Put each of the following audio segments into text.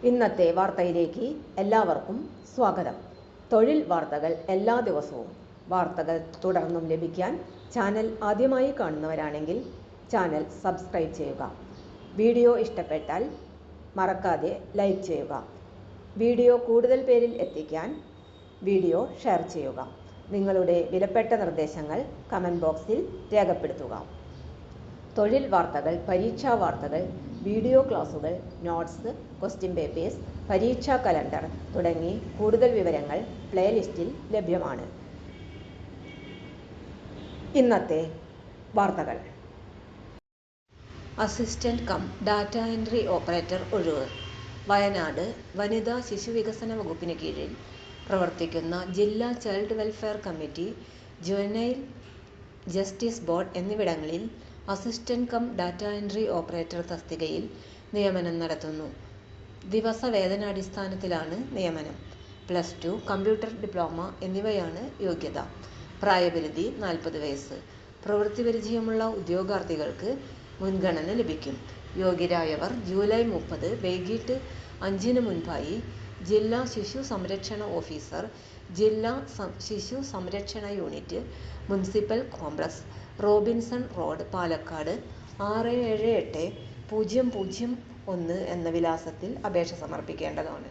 ഇന്നത്തെ വാർത്തയിലേക്ക് എല്ലാവർക്കും സ്വാഗതം. തൊഴിൽ വാർത്തകൾ എല്ലാ ദിവസവും വാർത്തകൾ തുടർന്നും ലഭിക്കാൻ ചാനൽ ആദ്യമായി കാണുന്നവരാണെങ്കിൽ ചാനൽ സബ്സ്ക്രൈബ് ചെയ്യുക. വീഡിയോ ഇഷ്ടപ്പെട്ടാൽ മറക്കാതെ ലൈക്ക് ചെയ്യുക. വീഡിയോ കൂടുതൽ പേരിൽ എത്തിക്കാൻ വീഡിയോ ഷെയർ ചെയ്യുക. നിങ്ങളുടെ വിലപ്പെട്ട നിർദ്ദേശങ്ങൾ കമൻറ്റ് ബോക്സിൽ രേഖപ്പെടുത്തുക. തൊഴിൽ വാർത്തകൾ, പരീക്ഷാ വാർത്തകൾ, വീഡിയോ ക്ലാസുകൾ, നോട്ട്സ്, ക്വസ്റ്റ്യൻ പേപ്പേഴ്സ്, പരീക്ഷാ കലണ്ടർ തുടങ്ങി കൂടുതൽ വിവരങ്ങൾ പ്ലേലിസ്റ്റിൽ ലഭ്യമാണ്. ഇന്നത്തെ വാർത്തകൾ. Assistant cum data entry operator ഒഴിവ്. വയനാട് വനിതാ ശിശുവികസന വകുപ്പിന് കീഴിൽ പ്രവർത്തിക്കുന്ന ജില്ലാ child welfare committee, juvenile justice board എന്നിവിടങ്ങളിൽ assistant cum data entry operator തസ്തികയിൽ നിയമനം നടത്തുന്നു. ദിവസവേതനാടിസ്ഥാനത്തിലാണ് നിയമനം. +2, കമ്പ്യൂട്ടർ ഡിപ്ലോമ എന്നിവയാണ് യോഗ്യത. പ്രായപരിധി 40 വയസ്സ്. പ്രവൃത്തിപരിചയമുള്ള ഉദ്യോഗാർത്ഥികൾക്ക് മുൻഗണന ലഭിക്കും. യോഗ്യരായവർ ജൂലൈ 30 വൈകിട്ട് 5-ന് മുൻപായി ജില്ലാ ശിശു സംരക്ഷണ ഓഫീസർ, ജില്ലാ ശിശു സംരക്ഷണ unit, municipal complex, Robinson road, Palakkad 678-001 എന്ന വിലാസത്തിൽ അപേക്ഷ സമർപ്പിക്കേണ്ടതാണ്.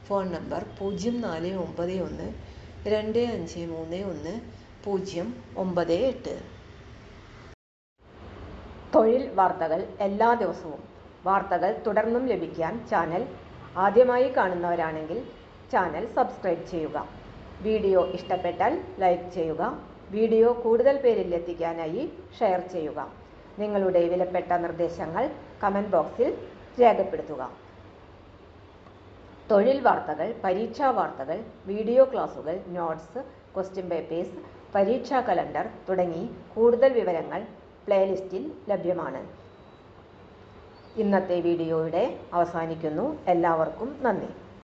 Phone number 0491253198. തൊഴിൽ വാർത്തകൾ എല്ലാ ദിവസവും വാർത്തകൾ തുടർന്നും ലഭിക്കാൻ ചാനൽ ആദ്യമായി കാണുന്നവരാണെങ്കിൽ ചാനൽ സബ്സ്ക്രൈബ് ചെയ്യുക. വീഡിയോ ഇഷ്ടപ്പെട്ടാൽ ലൈക്ക് ചെയ്യുക. വീഡിയോ കൂടുതൽ പേരിൽ എത്തിക്കാനായി ഷെയർ ചെയ്യുക. നിങ്ങളുടെ വിലപ്പെട്ട നിർദ്ദേശങ്ങൾ കമൻറ്റ് ബോക്സിൽ രേഖപ്പെടുത്തുക. തൊഴിൽ വാർത്തകൾ, പരീക്ഷാ വാർത്തകൾ, വീഡിയോ ക്ലാസുകൾ, നോട്ട്സ്, ക്വസ്റ്റ്യൻ പേപ്പേഴ്സ്, പരീക്ഷാ കലണ്ടർ തുടങ്ങി കൂടുതൽ വിവരങ്ങൾ പ്ലേലിസ്റ്റിൽ ലഭ്യമാണ്. ഇന്നത്തെ വീഡിയോയുടെ അവസാനിക്കുന്നു. എല്ലാവർക്കും നന്ദി.